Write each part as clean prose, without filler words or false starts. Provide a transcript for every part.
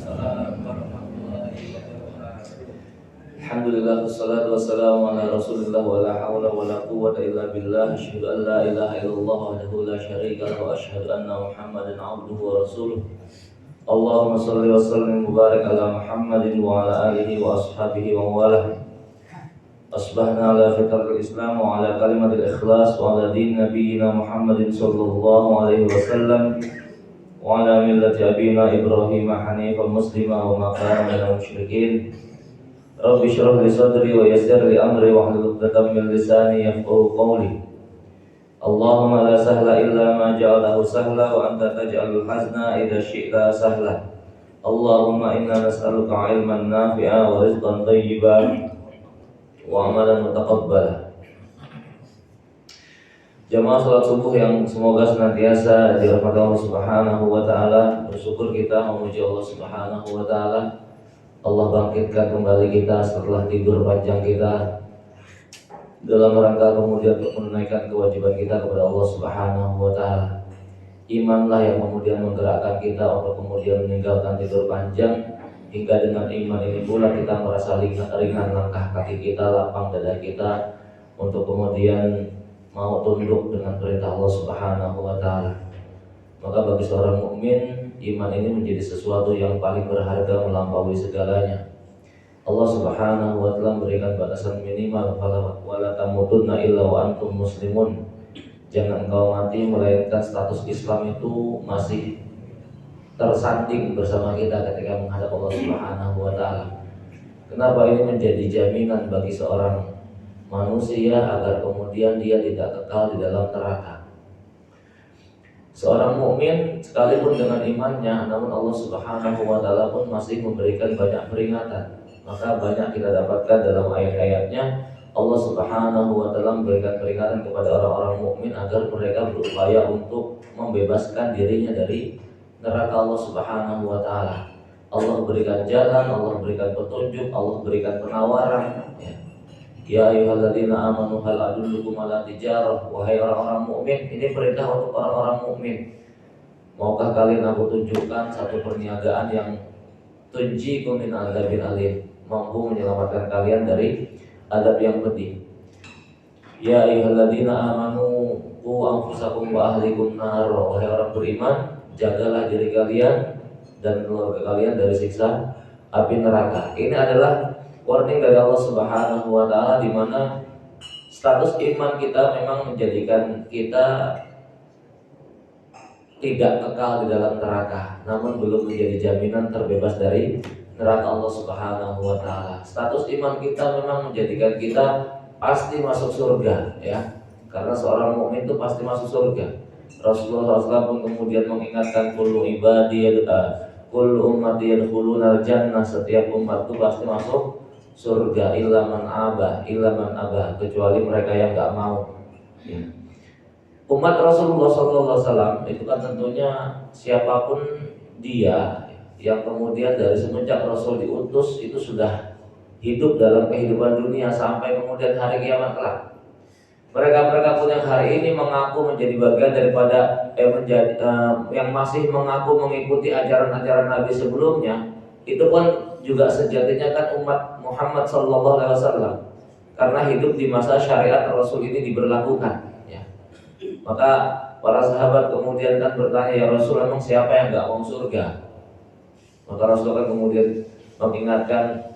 Waalaikumsalam warahmatullahi wabarakatuh. Alhamdulillah wassalatu wassalamu ala Rasulillah wa la haula wa la quwwata illa billah. Asyhadu an la ilaha illallah wahdahu la syarika lahu wa asyhadu anna Muhammadan abduhu wa rasuluh. Allahumma shalli wa sallim mubarak ala Muhammadin wa ala alihi wa ashabihi wa walah. Asbahna ala fitratil Islam wa ala kalimatil ikhlas wa ala din nabiyyina Muhammadin sallallahu alaihi wasallam wa ala millati abina Ibrahim hanifan muslima wa ma kana minal musyrikin. Rabbi shrah li sadri wa yassir li amri wa hlul 'uqdatam min lisani yafqahu qawli. Allahumma la sahla illa ma ja'alahu sahla wa anta taj'alul hazna idza syi'ta sahla. Allahumma inna nas'aluka 'ilman nafi'a wa rizqan thayyiban wa amalan mutaqabbala. Jamaah salat subuh yang semoga senantiasa dirahmati Allah Subhanahu wa taala. Bersyukur kita memuji Allah Subhanahu wa taala. Allah bangkitkan kembali kita setelah tidur panjang kita dalam rangka kemudian untuk menunaikan kewajiban kita kepada Allah Subhanahu wa taala. Imanlah yang kemudian menggerakkan kita untuk kemudian meninggalkan tidur panjang, hingga dengan iman ini pula kita merasa ringan langkah kaki kita, lapang dada kita untuk kemudian mau tunduk dengan perintah Allah Subhanahu wa taala. Maka bagi seorang mukmin, iman ini menjadi sesuatu yang paling berharga melampaui segalanya. Allah Subhanahu wa taala memberikan batasan minimal, wala tamutunna illa wa antum muslimun. Jangan engkau mati melainkan status Islam itu masih tersanding bersama kita ketika menghadap Allah Subhanahu wa taala. Kenapa ini menjadi jaminan bagi seorang manusia agar kemudian dia tidak kekal di dalam neraka? Seorang mukmin sekalipun dengan imannya, namun Allah Subhanahu wa taala pun masih memberikan banyak peringatan. Maka banyak kita dapatkan dalam ayat-ayatnya Allah Subhanahu wa taala memberikan peringatan kepada orang-orang mukmin agar mereka berupaya untuk membebaskan dirinya dari neraka Allah Subhanahu wa taala. Allah berikan jalan, Allah berikan petunjuk, Allah berikan penawaran, ya. Ya ayyuhalladzina amanu hal adullukum ala tijarah. Wahai orang-orang mukmin, ini perintah untuk orang-orang mukmin. Maukah kalian aku tunjukkan satu perniagaan yang tunjikum min adzabin alim, mampu menyelamatkan kalian dari adab yang pedih. Ya ayyuhalladzina amanu qu anfusakum wa ahlikum nar. Wahai orang beriman, jagalah diri kalian dan keluarga kalian dari siksa api neraka. Ini adalah warning dari Allah Subhanahu wa taala, di mana status iman kita memang menjadikan kita tidak kekal di dalam neraka, namun belum menjadi jaminan terbebas dari neraka Allah Subhanahu wa taala. Status iman kita memang menjadikan kita pasti masuk surga, ya. Karena seorang mukmin itu pasti masuk surga. Rasulullah SAW pun kemudian mengingatkan kullu ummati yadkhulunal jannah, setiap umat itu pasti masuk surga illa man aba, kecuali mereka yang enggak mau, ya. Umat Rasulullah SAW itu kan tentunya siapapun dia yang kemudian dari semenjak Rasul diutus itu sudah hidup dalam kehidupan dunia sampai kemudian hari kiamat kelak. Mereka pun yang hari ini mengaku menjadi bagian daripada yang masih mengaku mengikuti ajaran-ajaran Nabi sebelumnya, itu pun juga sejatinya kan umat Muhammad sallallahu alaihi wasallam, karena hidup di masa syariat Rasul ini diberlakukan, ya. Maka para sahabat kemudian kan bertanya, ya Rasul, emang siapa yang enggak mau surga? Maka Rasul kan kemudian mengingatkan,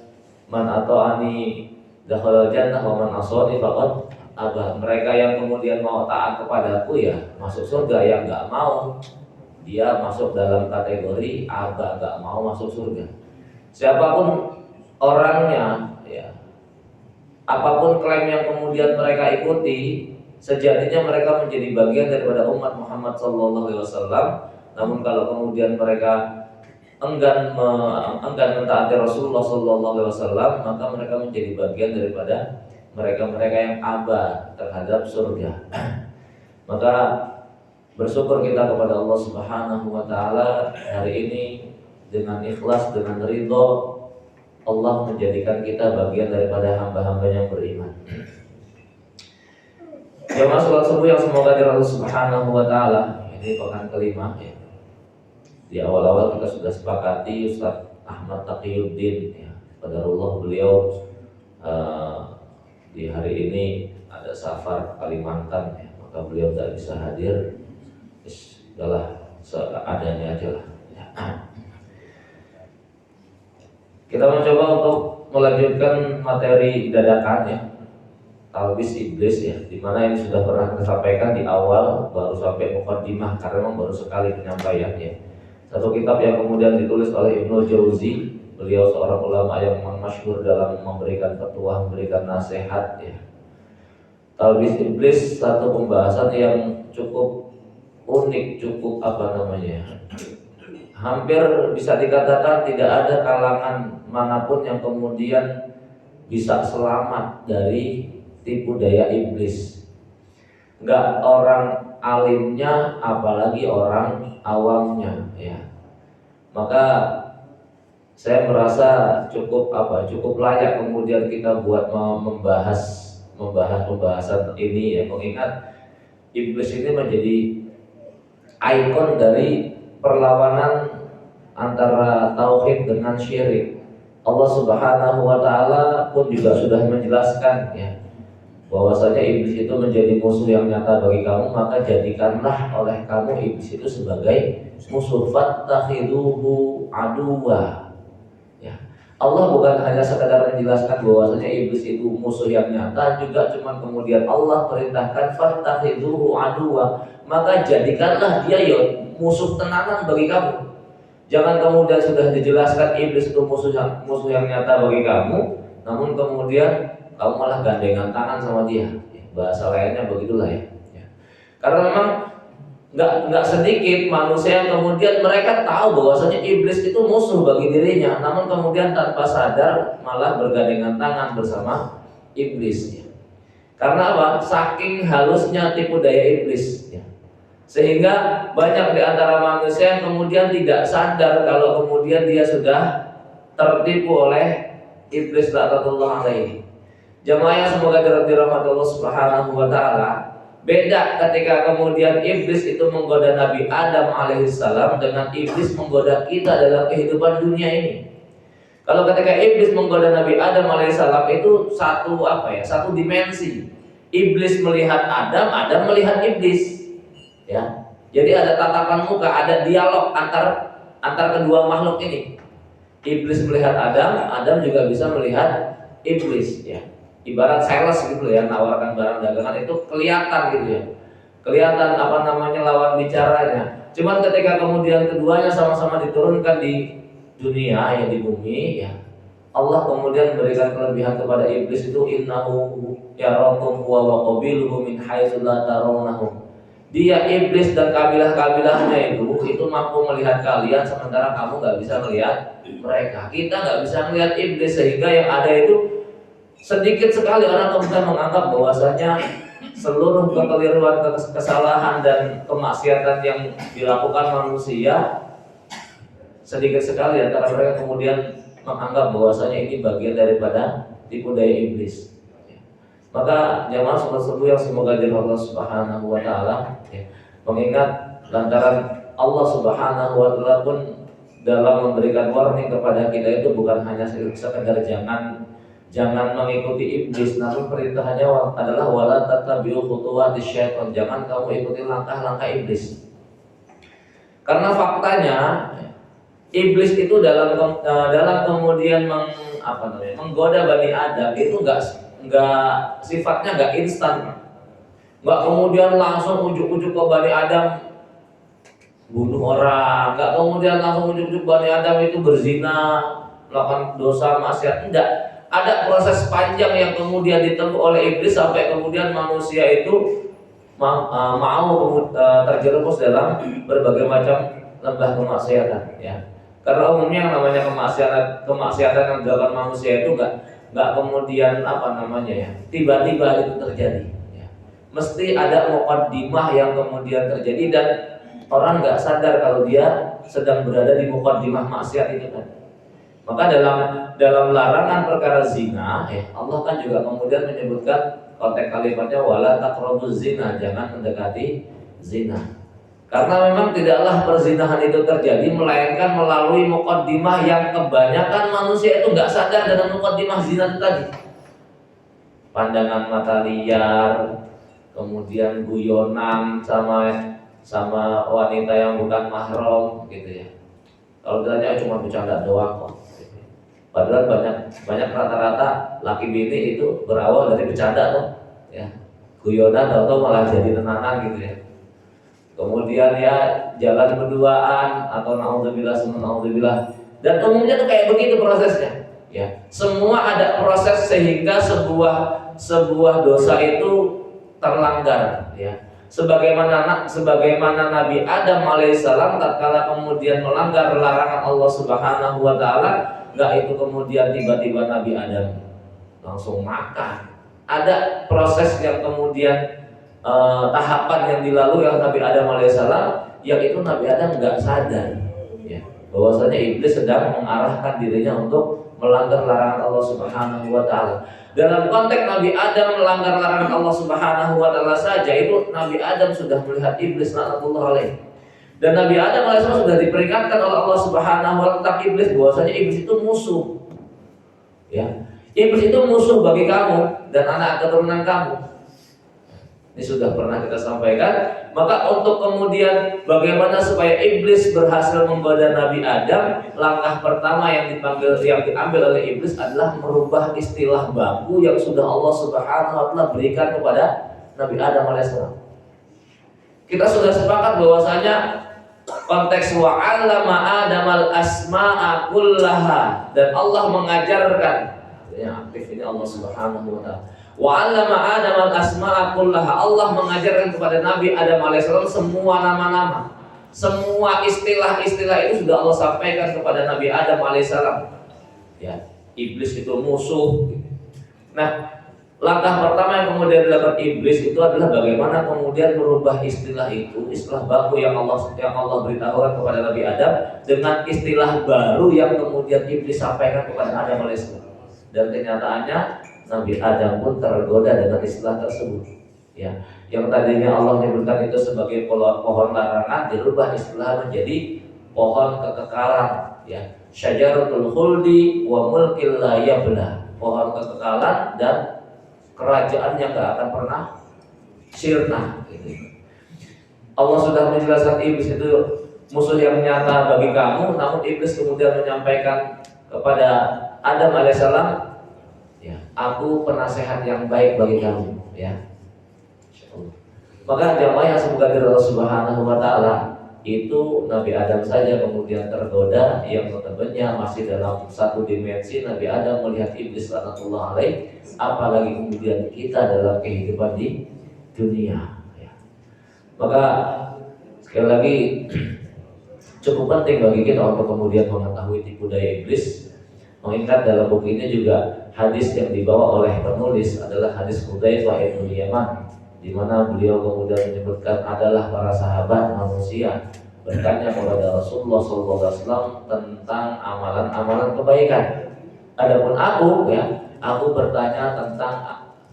man ata'ani dakhalal jannah wa man asani faqad aba. Mereka yang kemudian mau taat kepadaku ya masuk surga, yang enggak mau dia masuk dalam kategori aba, enggak mau masuk surga. Siapapun orangnya, ya, apapun klaim yang kemudian mereka ikuti, sejatinya mereka menjadi bagian daripada umat Muhammad SAW. Namun kalau kemudian mereka enggan mentaati Rasulullah SAW, maka mereka menjadi bagian daripada mereka yang aba terhadap surga. Maka bersyukur kita kepada Allah Subhanahu wa taala hari ini, dengan ikhlas, dengan ridho, Allah menjadikan kita bagian daripada hamba-hamba yang beriman. Jamaah salat subuh yang semoga dirahmati Allah Subhanahu wa taala. Ini pekan kelima, ya. Di awal-awal kita sudah sepakati, Ustaz Ahmad Taqiyuddin ya. Qadarullah beliau di hari ini ada safar Kalimantan ya, maka beliau tidak bisa hadir. Udahlah seadanya aja lah ya. Kita mencoba untuk melanjutkan materi dadakan ya, talbis iblis ya, dimana ini sudah pernah kita sampaikan di awal, baru sampai muqaddimah karena memang baru sekali penyampaian ya. Satu kitab yang kemudian ditulis oleh Ibnu Jauzi, beliau seorang ulama yang masyhur dalam memberikan fatwa, memberikan nasihat ya. Talbis iblis satu pembahasan yang cukup unik, cukup hampir bisa dikatakan tidak ada kalangan manapun yang kemudian bisa selamat dari tipu daya iblis. Enggak orang alimnya, apalagi orang awamnya ya. Maka saya merasa cukup layak kemudian kita buat membahas pembahasan ini ya, mengingat iblis ini menjadi ikon dari perlawanan antara tauhid dengan syirik. Allah Subhanahu wa taala pun juga sudah menjelaskan ya, bahwasanya iblis itu menjadi musuh yang nyata bagi kamu, maka jadikanlah oleh kamu iblis itu sebagai musuh, fattakhiduhu aduwa. Ya. Allah bukan hanya sekadar menjelaskan bahwasanya iblis itu musuh yang nyata, juga cuma kemudian Allah perintahkan fattakhiduhu aduwa, maka jadikanlah dia ya musuh tenanan bagi kamu. Jangan kemudian sudah dijelaskan iblis itu musuh yang nyata bagi kamu, namun kemudian kamu malah gandengan tangan sama dia. Bahasa lainnya begitulah ya. Karena memang nggak sedikit manusia yang kemudian mereka tahu bahwasanya iblis itu musuh bagi dirinya, namun kemudian tanpa sadar malah bergandengan tangan bersama iblis. Karena apa? Saking halusnya tipu daya iblis. Sehingga banyak di antara manusia yang kemudian tidak sadar kalau kemudian dia sudah tertipu oleh iblis laknatullah alaihi. Jamaah yang semoga dirahmati Allah Subhanahu wa taala, beda ketika kemudian iblis itu menggoda Nabi Adam alaihissalam dengan iblis menggoda kita dalam kehidupan dunia ini. Kalau ketika iblis menggoda Nabi Adam alaihissalam itu satu dimensi. Iblis melihat Adam, Adam melihat iblis. Ya, jadi ada tatapan muka, ada dialog antar kedua makhluk ini. Iblis melihat Adam, Adam juga bisa melihat iblis. Ya, ibarat sales gitu ya, nawarkan barang dagangan itu kelihatan gitu ya, kelihatan lawan bicaranya. Cuman ketika kemudian keduanya sama-sama diturunkan di dunia ya, di bumi ya, Allah kemudian memberikan kelebihan kepada iblis itu, innahu yarakum huwa wa qabiluhu min haitsu la tarawnahum. Dia iblis dan kabilah-kabilahnya itu mampu melihat kalian, sementara kamu nggak bisa melihat mereka. Kita nggak bisa melihat iblis, sehingga yang ada itu sedikit sekali orang kemudian menganggap bahwasanya seluruh kekeliruan, kesalahan dan kemaksiatan yang dilakukan manusia, sedikit sekali antara mereka kemudian menganggap bahwasanya ini bagian daripada tipu daya iblis. Maka jamaah sholat subuh yang semoga dirahmati Allah Subhanahu wa taala ya, mengingat lantaran Allah Subhanahu wa taala pun dalam memberikan warning kepada kita itu bukan hanya sekedar jangan mengikuti iblis, namun perintahnya adalah wala tattabi'u khutuwatis syaitan, jangan kamu ikuti langkah-langkah iblis. Karena faktanya iblis itu dalam kemudian menggoda Bani Adam itu enggak sifatnya enggak instan, enggak kemudian langsung ujuk-ujuk ke Bani Adam bunuh orang, enggak kemudian langsung ujuk-ujuk Bani Adam itu berzina, melakukan dosa maksiat. Enggak, ada proses panjang yang kemudian ditempuh oleh iblis sampai kemudian manusia itu mau terjerumus dalam berbagai macam lembah kemaksiatan ya. Karena umumnya yang namanya kemaksiatan yang dilakukan manusia itu enggak kemudian tiba-tiba itu terjadi ya. Mesti ada muqaddimah yang kemudian terjadi dan orang enggak sadar kalau dia sedang berada di muqaddimah maksiat itu kan. Maka dalam larangan perkara zina ya, Allah kan juga kemudian menyebutkan konteks kalimatnya wala taqrabuz zina, jangan mendekati zina. Karena memang tidaklah perzinahan itu terjadi melainkan melalui muqaddimah yang kebanyakan manusia itu nggak sadar dengan muqaddimah zina itu tadi. Pandangan mata liar, kemudian guyonan sama wanita yang bukan mahram gitu ya. Kalau ditanya cuma bercanda doang kok. Padahal banyak rata-rata laki bini itu berawal dari bercanda tuh, ya. Guyonan atau malah jadi tenangan gitu ya. Kemudian ya jalan berduaan atau naudzubillah naudzubillah, dan umumnya tuh kayak begitu prosesnya ya. Semua ada proses sehingga sebuah dosa itu terlanggar ya. Sebagaimana Nabi Adam alaihissalam tatkala kemudian melanggar larangan Allah Subhanahu wa taala, enggak itu kemudian tiba-tiba Nabi Adam langsung makan. Ada proses yang kemudian tahapan yang dilalui oleh Nabi Adam alaihissalam, yang itu Nabi Adam nggak sadar ya, bahwasanya iblis sedang mengarahkan dirinya untuk melanggar larangan Allah Subhanahu wa taala. Dalam konteks Nabi Adam melanggar larangan Allah Subhanahu wa taala saja, itu Nabi Adam sudah melihat iblis laknatullah alaih. Dan Nabi Adam alaihissalam sudah diperingatkan oleh Allah Subhanahu wa taala tentang iblis, bahwasanya iblis itu musuh. Ya. Iblis itu musuh bagi kamu dan anak keturunan kamu. Ini sudah pernah kita sampaikan. Maka untuk kemudian bagaimana supaya iblis berhasil menggoda Nabi Adam, langkah pertama yang diambil oleh iblis adalah merubah istilah baku yang sudah Allah Subhanahu wa taala berikan kepada Nabi Adam alaihissalam. Kita sudah sepakat bahwasanya konteks wa'allama Adamal asma'a kullaha, dan Allah mengajarkan, yang aktif ini Allah Subhanahu wa taala. Wa'allama Adamal asma'a kullaha, Allah mengajarkan kepada Nabi Adam alaihissalam semua nama-nama, semua istilah-istilah itu sudah Allah sampaikan kepada Nabi Adam alaihissalam. Ya, iblis itu musuh. Nah, langkah pertama yang kemudian dilakukan iblis itu adalah bagaimana kemudian merubah istilah itu, istilah baku yang Allah beritahukan kepada Nabi Adam, dengan istilah baru yang kemudian iblis sampaikan kepada Adam alaihissalam. Dan kenyataannya Nabi Adam pun tergoda dengan istilah tersebut. Ya, yang tadinya Allah menyebutkan itu sebagai pohon larangan, dirubah istilah menjadi pohon kekekalan. Ya, syajaratul khuldi wa mulkil la yabla, pohon kekekalan dan kerajaan yang gak akan pernah sirna. Allah sudah menjelaskan iblis itu musuh yang nyata bagi kamu, namun iblis kemudian menyampaikan kepada Adam alaihissalam, ya, aku penasehat yang baik bagi kamu, ya. Maka jamaah yang semoga dari Allah Subhanahu wa taala, itu Nabi Adam saja kemudian tergoda, yang notabene masih dalam satu dimensi Nabi Adam melihat iblis laknatullah alaih, apalagi kemudian kita dalam kehidupan di dunia, ya. Maka sekali lagi cukup penting bagi kita untuk kemudian mengetahui tipu daya iblis. Mengingat dalam buku ini juga hadis yang dibawa oleh penulis adalah hadis Hudzaifah bin Yaman, di mana beliau kemudian menyebutkan adalah para sahabat manusia bertanya kepada Rasulullah SAW tentang amalan-amalan kebaikan. Adapun aku, ya, aku bertanya tentang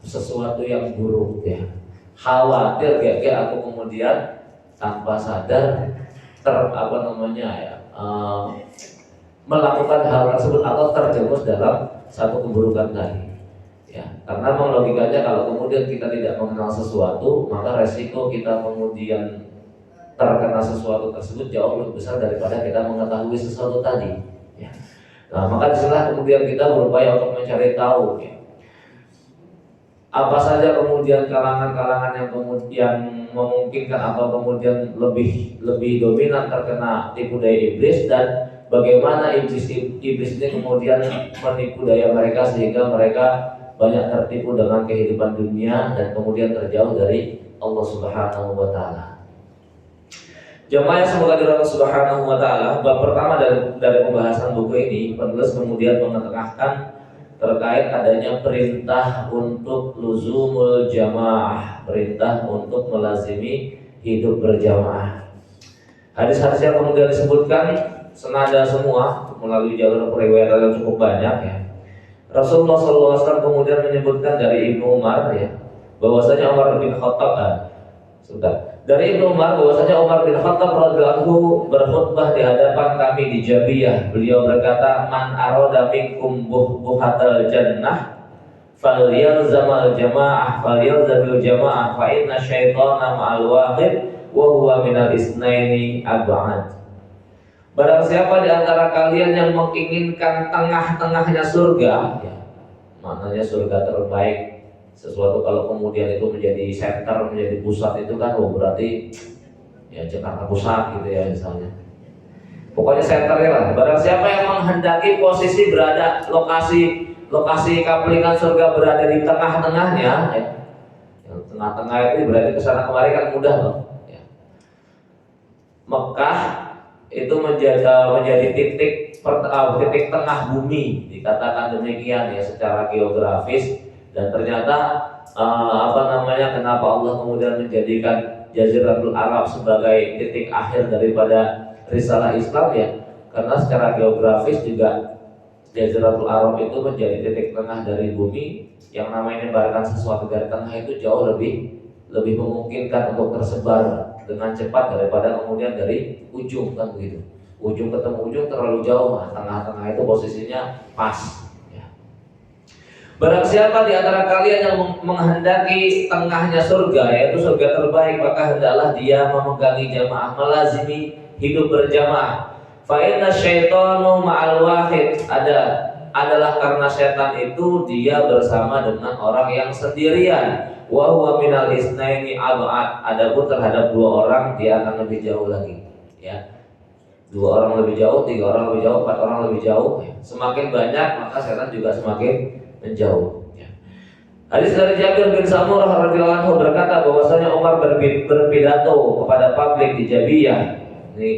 sesuatu yang buruk, ya. Khawatir kayak aku kemudian tanpa sadar melakukan hal tersebut atau terjerumus dalam satu keburukan tadi. Ya, karena memang logikanya kalau kemudian kita tidak mengenal sesuatu, maka resiko kita kemudian terkena sesuatu tersebut jauh lebih besar daripada kita mengetahui sesuatu tadi. Ya. Nah, maka disinilah kemudian kita berupaya untuk mencari tahu, ya, apa saja kemudian kalangan-kalangan yang memungkinkan atau kemudian lebih dominan terkena tipu daya iblis, dan bagaimana iblis ini kemudian menipu daya mereka sehingga mereka banyak tertipu dengan kehidupan dunia dan kemudian terjauh dari Allah Subhanahu wa taala. Jemaah yang semoga dirahmati Allah Subhanahu wa taala, bab pertama dari pembahasan buku ini, penulis kemudian mengetengahkan terkait adanya perintah untuk luzumul jamaah, perintah untuk melazimi hidup berjamaah. Hadis-hadis yang kemudian disebutkan senada semua melalui jalur periwayatan yang cukup banyak, ya. Rasulullah SAW kemudian menyebutkan dari Ibnu Umar, ya, bahwasanya Umar bin Khattab Dari Ibnu Umar bahwasanya Umar bin Khattab radhiyallahu anhu berkhutbah di hadapan kami di Jabiyah. Beliau berkata, "Man arada minkum buhatal jannah falyalzamal jamaah falyalzamil jamaah fa inna syaitana ma'al wahid wa huwa minal isnaini ab'ad." Barang siapa di antara kalian yang menginginkan tengah-tengahnya surga, ya, maknanya surga terbaik, sesuatu kalau kemudian itu menjadi center, menjadi pusat itu kan, oh berarti ya Jakarta Pusat gitu ya misalnya. Pokoknya senternya lah. Barang siapa yang menghendaki posisi berada lokasi kaplingan surga berada di tengah-tengahnya, ya, yang tengah-tengah itu berarti kesana kemari kan mudah loh. Ya. Mekah itu menjadi titik tengah bumi, dikatakan demikian ya secara geografis. Dan ternyata kenapa Allah kemudian menjadikan Jaziratul Arab sebagai titik akhir daripada risalah Islam ya, karena secara geografis juga Jaziratul Arab itu menjadi titik tengah dari bumi. Yang namanya menyebarkan sesuatu dari tengah itu jauh lebih memungkinkan untuk tersebar dengan cepat daripada kemudian dari ujung, kan begitu. Ujung ketemu ujung terlalu jauh, nah, tengah-tengah itu posisinya pas. Ya. Barang siapa di antara kalian yang menghendaki tengahnya surga, yaitu surga terbaik, maka hendaklah dia memegangi jamaah, melazimi hidup berjamaah. Fa inna syaitanu ma'al wahid, adalah karena setan itu dia bersama dengan orang yang sendirian. Wa huwa minal isnaini ab'ad, adapun terhadap dua orang dia akan lebih jauh lagi. Ya. Dua orang lebih jauh, tiga orang lebih jauh, empat orang lebih jauh. Semakin banyak maka setan juga semakin menjauh. Ya. Hadis dari Jabir bin Samurah radhiyallahu anhu berkata bahwasanya Umar berpidato kepada publik di Jabiyah. Ini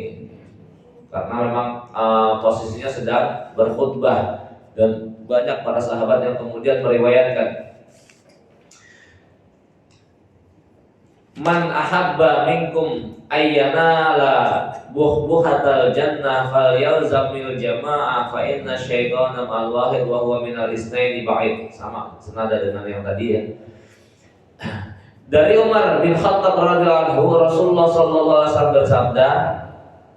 karena memang posisinya sedang berkhutbah dan banyak para sahabat yang kemudian meriwayatkan, "Man ahabba minkum ayyanala buhatal jannah falyalzamil jamaah fa inna syaitana ma'al wahid wa huwa minal isnaini ba'id." Sama senada dengan yang tadi ya. Dari Umar bin Khattab radhiyallahu anhu, Rasulullah sallallahu alaihi wasallam bersabda,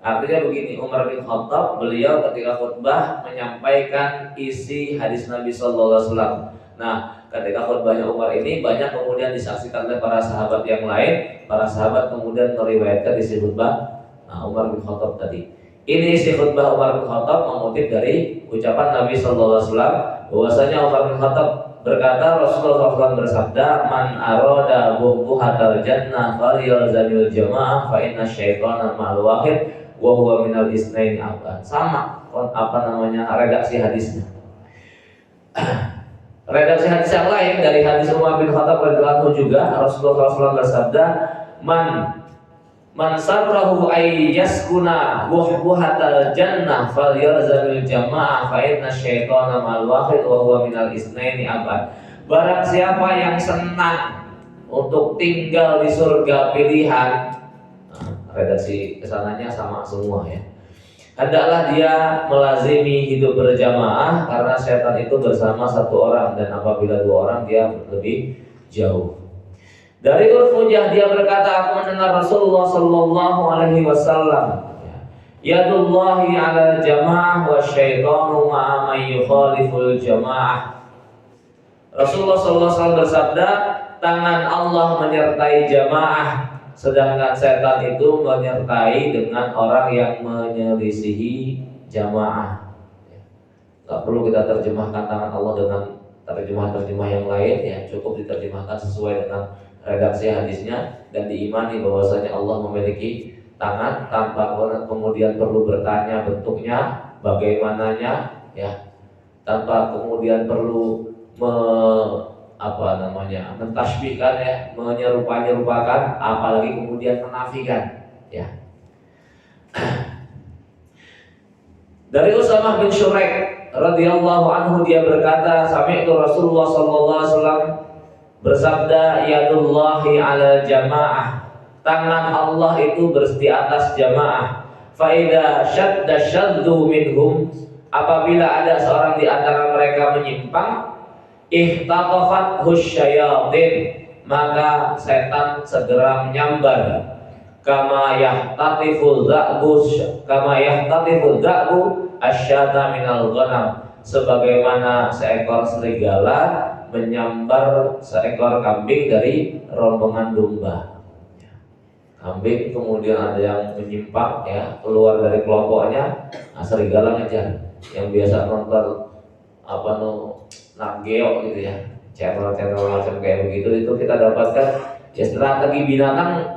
artinya begini, Umar bin Khattab beliau ketika khutbah menyampaikan isi hadis Nabi sallallahu alaihi wasallam. Nah, ketika khutbahnya Umar ini banyak kemudian disaksikan oleh para sahabat yang lain. Para sahabat kemudian meriwayatkan isi khutbah Umar bin Khattab tadi. Ini isi khutbah Umar bin Khattab mengutip dari ucapan Nabi sallallahu alaihi wasallam bahwasanya Umar bin Khattab berkata, Rasulullah SAW bersabda, "Man arada buhatal jannah falyalzamil jamaah fa inna syaitana ma'al wahid wa huwa minal isnaini ab'ad." Sama redaksi hadisnya. Redaksi hadis yang lain dari hadis Umar bin Khattab radhiyallahu anhu juga, Rasulullah SAW bersabda, Man sarrahu ay yaskuna buhatal jannah falyalzamil jamaah fa inna syaitana ma'al wahid wa huwa minal isnaini ab'ad. Barang siapa yang senang untuk tinggal di surga pilihan, redaksi kesananya sama semua ya, hendaklah dia melazimi hidup berjamaah karena setan itu bersama satu orang, dan apabila dua orang dia lebih jauh. Dari Urfujah dia berkata, aku mendengar Rasulullah sallallahu alaihi wasallam, yadullahi ala jamaah wa syaitanu ma'a man yukhaliful jamaah. Rasulullah sallallahu alaihi wasallam bersabda, tangan Allah menyertai jamaah, sedangkan setan itu menyertai dengan orang yang menyelisihi jamaah. Gak perlu kita terjemahkan tangan Allah dengan terjemah-terjemah yang lain ya, cukup diterjemahkan sesuai dengan redaksi hadisnya dan diimani bahwasanya Allah memiliki tangan tanpa kemudian perlu bertanya bentuknya, bagaimananya ya, tanpa kemudian perlu mentasbihkan ya, menyerupakan, apalagi kemudian menafikan ya. Dari Usamah bin Syuraik radhiyallahu anhu dia berkata, sami'tu Rasulullah sallallahu alaihi wasallam bersabda, yadullahi ala jamaah, tangan Allah itu di atas jamaah. Fa idza shadda shaddu minhum, apabila ada seorang di antara mereka menyimpang, ihtatafat husyayatin, maka setan segera menyambar kama yahtatiful dza'bu asyata minal ghanam, sebagaimana seekor serigala menyambar seekor kambing dari rombongan domba. Kambing kemudian ada yang menyimpang ya, keluar dari kelompoknya, nah, serigala ngejar. Yang biasa nonton Nageo gitu ya, channel-channel macam kayak begitu, itu kita dapatkan ya strategi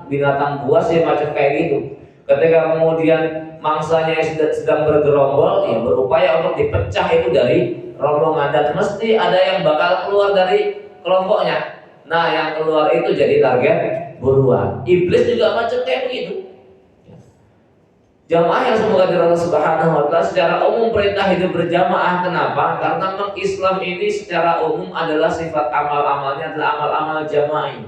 binatang buas ya macam kayak gitu. Ketika kemudian mangsanya sedang bergerombol, ya berupaya untuk dipecah itu dari rombongan, dan mesti ada yang bakal keluar dari kelompoknya. Nah, yang keluar itu jadi target buruan. Iblis juga macam kayak begitu. Jamaah yang semoga dari Allah Subhanahu wa Ta'ala secara umum perintah hidup berjamaah. Kenapa? Karena memang Islam ini secara umum adalah sifat amal-amalnya adalah amal-amal jamaah.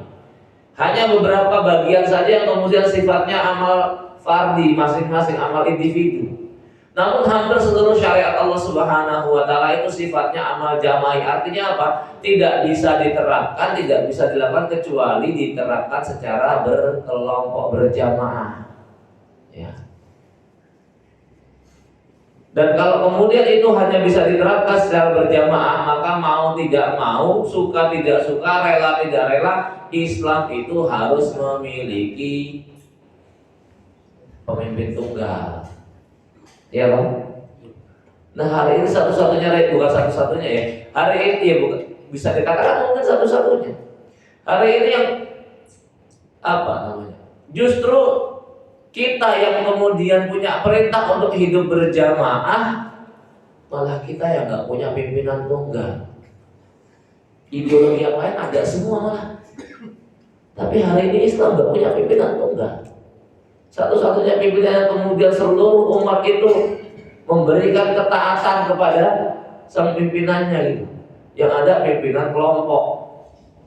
Hanya beberapa bagian saja yang kemudian sifatnya amal fardi, masing-masing amal individu. Namun hampir seluruh syariat Allah Subhanahu wa Ta'ala itu sifatnya amal jamaah. Artinya apa? Tidak bisa diterapkan, tidak bisa dilakukan kecuali diterapkan secara berkelompok, berjamaah. Ya. Dan kalau kemudian itu hanya bisa diterapkan secara berjamaah, maka mau tidak mau, suka tidak suka, rela tidak rela, Islam itu harus memiliki pemimpin tunggal. Ya Bang? Nah hari ini satu-satunya, bukan satu-satunya ya. Hari ini ya bukan, bisa dikatakan mungkin satu-satunya. Hari ini yang justru kita yang kemudian punya perintah untuk hidup berjamaah, malah kita yang nggak punya pimpinan tunggal. Ideologi yang lain ada semua malah. Tapi hari ini Islam nggak punya pimpinan tunggal. Satu-satunya pimpinan yang kemudian seluruh umat itu memberikan ketaatan kepada sang pimpinannya gitu. Yang ada pimpinan kelompok,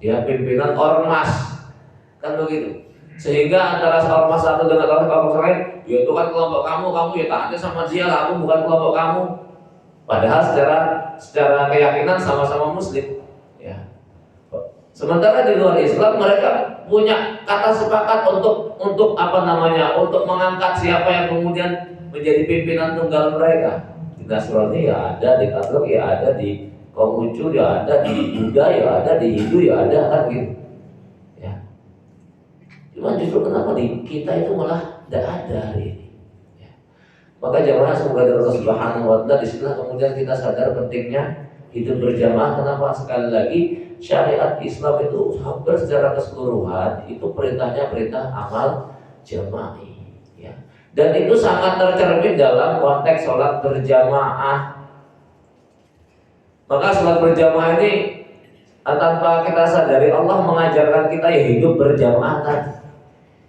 ya pimpinan ormas, kan begitu. Sehingga antara ormas satu dengan ormas lain, ya itu kan kelompok kamu ya taatnya sama dia, aku bukan kelompok kamu. Padahal secara keyakinan sama-sama Muslim. Ya. Sementara di luar Islam mereka punya kata sepakat untuk untuk mengangkat siapa yang kemudian menjadi pimpinan tunggal mereka. Di Nasrani ya ada, di Katolik ya ada, di Konghucu ya ada, di Buddha ya ada, di Hindu ya ada, kan gitu. Cuma justru kenapa di kita itu malah tidak ada hari ini. Ya. Maka jamaah semoga dari Allah Subhanahu wa Ta'ala, disinilah kemudian kita sadar pentingnya hidup berjamaah. Kenapa? Sekali lagi syariat Islam itu hampir secara keseluruhan itu perintahnya perintah amal jamaah. Ya. Dan itu sangat tercermin dalam konteks sholat berjamaah. Maka sholat berjamaah ini tanpa kita sadari Allah mengajarkan kita ya hidup berjamaah tadi.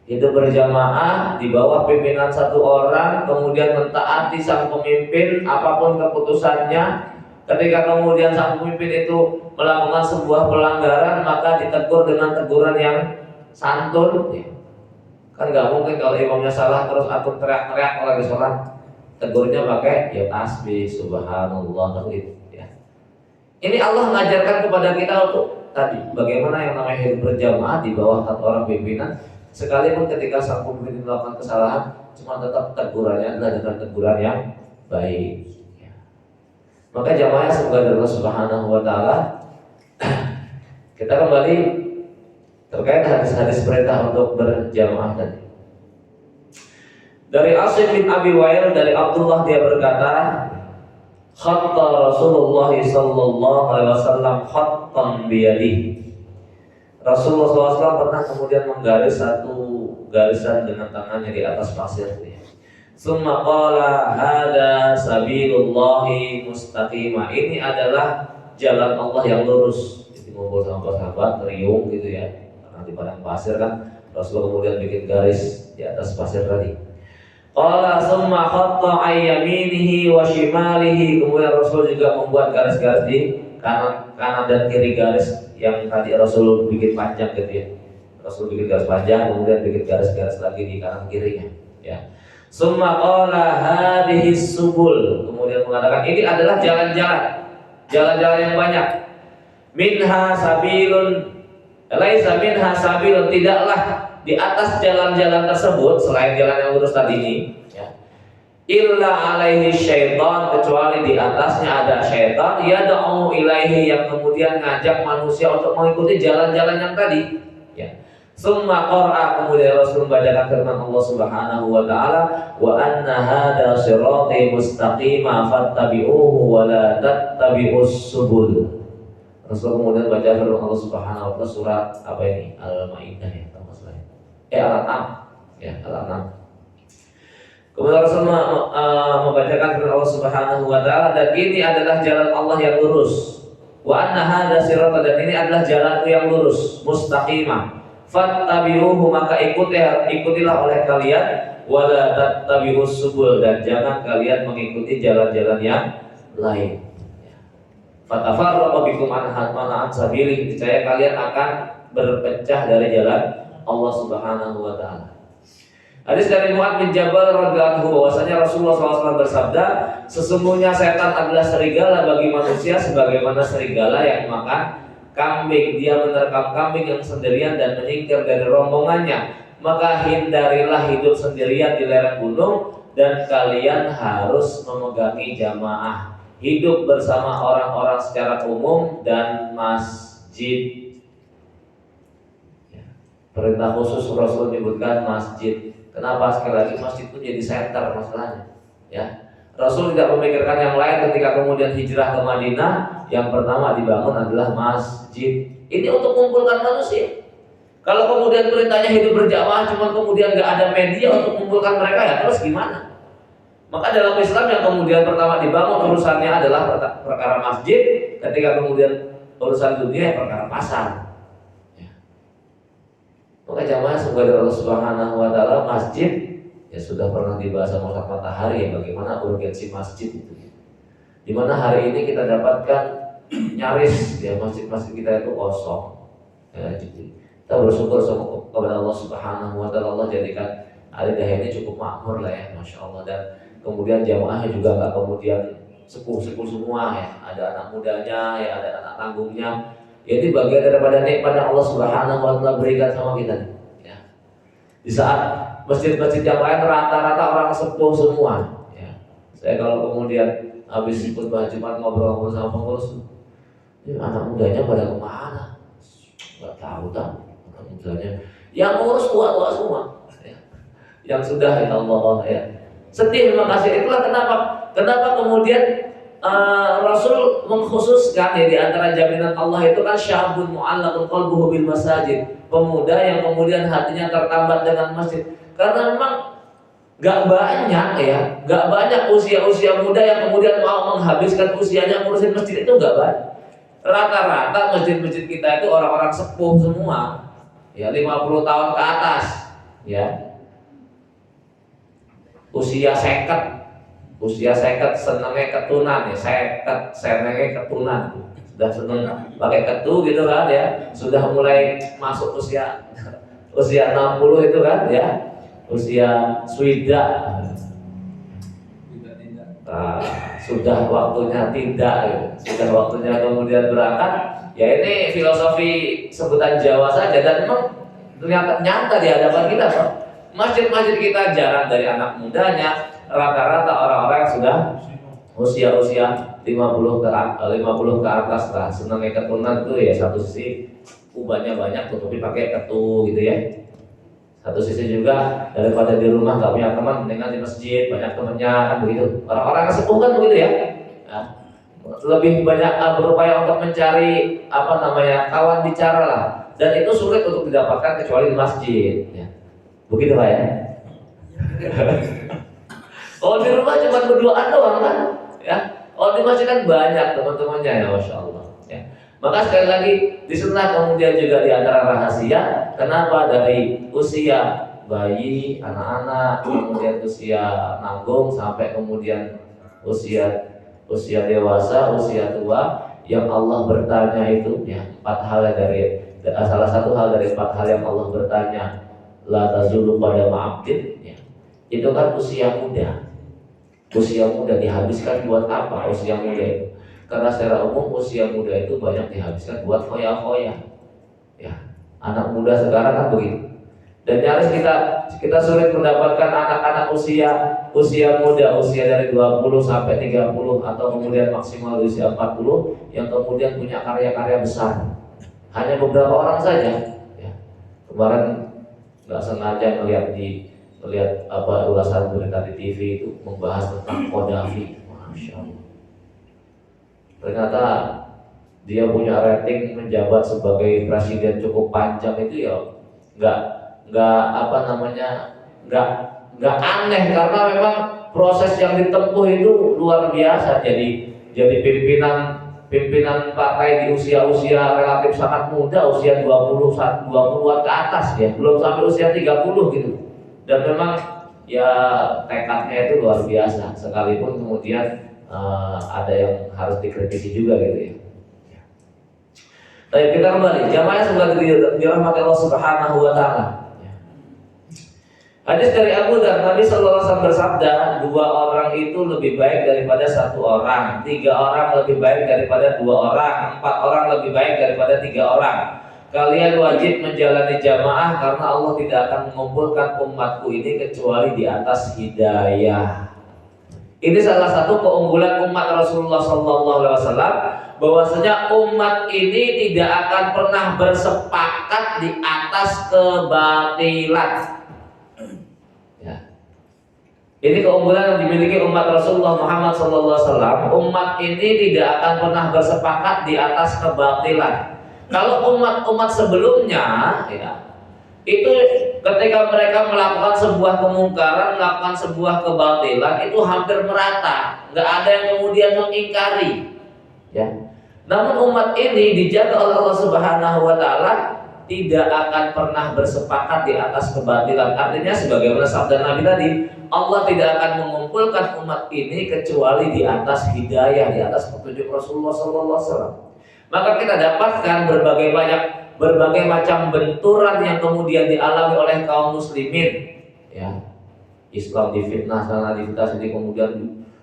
Hidup berjamaah di bawah pimpinan satu orang, kemudian mentaati sang pemimpin apapun keputusannya. Ketika kemudian sang pemimpin itu melakukan sebuah pelanggaran, maka ditegur dengan teguran yang santun. Kan nggak mungkin kalau imamnya salah terus aku teriak-teriak kalau lagi sholat. Tegurnya pakai ya tasbih, subhanallah gitu. Ya. Ini Allah mengajarkan kepada kita untuk tadi bagaimana yang namanya hidup berjamaah di bawah satu orang pimpinan. Sekalipun ketika sang pemimpin melakukan kesalahan, cuma tetap tegurannya adalah dengan teguran yang baik. Ya. Maka jamaah semoga dari Allah Subhanahu wa Ta'ala kita kembali terkait hadis-hadis perintah untuk berjamaah tadi. Dari Asim bin Abi Wail dari Abdullah dia berkata, khatta Rasulullah sallallahu alaihi wasallam khattan biyadihi. Rasulullah SAW pernah kemudian menggaris satu garisan dengan tangannya di atas pasir. Summa qala hada sabilullahi mustaqimah. Ini adalah jalan Allah yang lurus. Jadi ngumpul sama sahabat, riung gitu ya. Karena di padang pasir kan Rasulullah kemudian bikin garis di atas pasir tadi. Qala summa khatta ayyaminihi wa shimalihi. Kemudian Rasul juga membuat garis-garis di kanan dan kiri garis yang tadi Rasul bikin panjang gitu ya. Rasul bikin garis panjang, kemudian bikin garis-garis lagi di kanan kirinya. Ya. Summa qala hadhihi subul. Kemudian mengatakan ini adalah jalan-jalan yang banyak. Minha sabilun, laisa minha sabilun, tidaklah di atas jalan-jalan tersebut selain jalan yang lurus tadi ini, ya, illa alaihi syaitan, kecuali di atasnya ada syaitan yad'u ilaihi, yang kemudian ngajak manusia untuk mengikuti jalan-jalan yang tadi, ya. Summa qara'a, kemudian Rasul membacakan firman Allah Subhanahu wa taala, wa anna hadza sirati mustaqima fattabi'uhu wa la tattabi'us subul. Rasul kemudian baca firman Allah Subhanahu wa taala surat apa ini? Al-Maidah ya, kalau masalah. Al-An'am, ya, Al-An'am. Kemudian Rasul membacakan firman Allah Subhanahu wa taala, dan ini adalah jalan Allah yang lurus. Wa anna hadza sirata, dan ini adalah jalanku yang lurus, mustaqimah. Fattabi'uhu, maka ikutilah oleh kalian, wa la tattabi'us subul, dan jangan kalian mengikuti jalan-jalan yang lain. Fatafarraqu bikum an sabili, niscaya kalian akan berpecah dari jalan Allah Subhanahu wa taala. Hadis dari Mu'adz bin Jabal radhiyallahu anhu, bahwasanya Rasulullah SAW bersabda, sesungguhnya setan adalah serigala bagi manusia sebagaimana serigala yang makan kambing. Dia menerkam kambing yang sendirian dan menyingkir dari rombongannya. Maka hindarilah hidup sendirian di lereng gunung, dan kalian harus memegangi jamaah, hidup bersama orang-orang secara umum dan masjid. Perintah khusus Rasul menyebutkan masjid. Kenapa? Sekali lagi masjid itu jadi center masalahnya, ya. Rasul tidak memikirkan yang lain ketika kemudian hijrah ke Madinah. Yang pertama dibangun adalah masjid. Ini untuk mengumpulkan manusia. Kalau kemudian perintahnya hidup berjamaah, cuma kemudian nggak ada media untuk mengumpulkan mereka, ya terus gimana? Maka dalam Islam yang kemudian pertama dibangun urusannya adalah perkara masjid. Ketika kemudian urusan dunia perkara pasar. Maka jamaah sebagai Allah Subhanahu wa taala, masjid ya sudah pernah dibahas sama Ustaz Matahari, ya, bagaimana urgensi masjid itu. Di mana hari ini kita dapatkan nyaris ya masjid-masjid kita itu kosong. Ya, jadi kita bersyukur kepada Allah Subhanahu wa taala, Allah jadikan Al-Hidayah ini cukup makmur lah ya, Masya Allah. Dan kemudian jamaahnya juga nggak kemudian sepuh-sepuh semua ya, ada anak mudanya ya, ada anak tanggungnya. Ini bagian daripada nikmat yang Allah Subhanahu wa taala berikan sama kita. Ya. Di saat masjid-masjid yang lain rata-rata orang sepuh semua. Ya. Saya kalau kemudian habis khutbah Jumat ngobrol-ngobrol sama pengurus, ini anak mudanya pada kemana? Gak tahu tak. Anak mudanya yang ngurus tua-tua semua. Ya. Yang sudah ya Allah ya. Sedih, terima kasih. Itulah kenapa kemudian Rasul mengkhususkan ya, di antara jaminan Allah itu kan syabun mu'allaqun qalbuhu bil masajid, pemuda yang kemudian hatinya tertambat dengan masjid. Karena memang gak banyak usia-usia muda yang kemudian mau menghabiskan usianya ngurusin masjid, itu gak banyak. Rata-rata masjid-masjid kita itu orang-orang sepuh semua, ya 50 tahun ke atas, ya usia 50 senengnya ketunan ya, senengnya ketunan, sudah seneng pakai ketu gitu kan ya, sudah mulai masuk usia 60 itu kan ya, usia swida, sudah waktunya tidak ya. Sudah waktunya kemudian berangkat ya. Ini filosofi sebutan Jawa saja, dan memang ternyata nyata di hadapan kita. Masjid-masjid kita jarang dari anak mudanya, rata-rata orang-orang yang sudah usia 50 ke atas lah. Senangnya keturunan itu ya, satu sisi ubahnya banyak tetapi pakai ketu gitu ya. Satu sisi juga daripada di rumah gak punya teman, dengan di masjid banyak temannya kan begitu. Orang-orang sepuh kan begitu ya. Nah, lebih banyak berupaya untuk mencari kawan bicara lah. Dan itu sulit untuk didapatkan kecuali di masjid ya. Begitu Pak ya. Kalau di rumah cuma berduaan doang kan ya. Kalau di masjid kan banyak teman-temannya ya, Masya Allah ya. Maka sekali lagi disitulah kemudian juga di antara rahasia kenapa dari usia bayi, anak-anak, kemudian usia nanggung sampai kemudian usia dewasa, usia tua, yang Allah bertanya itu ya, salah satu hal dari 4 hal yang Allah bertanya, la tazulu pada ma'abdin ya. Itu kan usia muda. Usia muda dihabiskan buat apa usia muda itu? Karena secara umum usia muda itu banyak dihabiskan buat foya-foya ya. Anak muda sekarang kan begitu, Dan nyaris kita sulit mendapatkan anak-anak usia muda, usia dari 20 sampai 30 atau kemudian maksimal usia 40 yang kemudian punya karya-karya besar. Hanya beberapa orang saja. Ya. Kemarin nggak sengaja melihat ulasan berita di TV itu membahas tentang Qaddafi. Masya Allah. Ternyata dia punya rating menjabat sebagai presiden cukup panjang itu ya nggak aneh, karena memang proses yang ditempuh itu luar biasa. Jadi pimpinan partai di usia relatif sangat muda, usia 20-an ke atas ya, belum sampai usia 30 gitu. Dan memang ya tekadnya itu luar biasa, sekalipun kemudian ada yang harus dikritisi juga gitu ya. Baik, kita kembali. Jamaah semoga dirahmati Allah Subhanahu wa taala. Hadis dari Abu Dzar, Nabi sallallahu alaihi wasallam bersabda, 2 orang itu lebih baik daripada 1 orang, 3 orang lebih baik daripada 2 orang, 4 orang lebih baik daripada 3 orang. Kalian wajib menjalani jamaah karena Allah tidak akan mengumpulkan umatku ini kecuali di atas hidayah. Ini salah satu keunggulan umat Rasulullah sallallahu alaihi wasallam, bahwasanya umat ini tidak akan pernah bersepakat di atas kebatilan. Ya. Ini keunggulan yang dimiliki umat Rasulullah Muhammad sallallahu alaihi wasallam. Umat ini tidak akan pernah bersepakat di atas kebatilan. Kalau umat-umat sebelumnya, ya, itu ketika mereka melakukan sebuah kemungkaran, melakukan sebuah kebatilan, itu hampir merata, nggak ada yang kemudian mengingkari. Ya. Namun umat ini dijaga oleh Allah Subhanahu wa taala tidak akan pernah bersepakat di atas kebatilan. Artinya sebagaimana sabda Nabi tadi, Allah tidak akan mengumpulkan umat ini kecuali di atas hidayah, di atas petunjuk Rasulullah sallallahu alaihi wasallam. Maka kita dapatkan berbagai macam benturan yang kemudian dialami oleh kaum muslimin. Ya. Islam difitnah sana difitnah sini, kemudian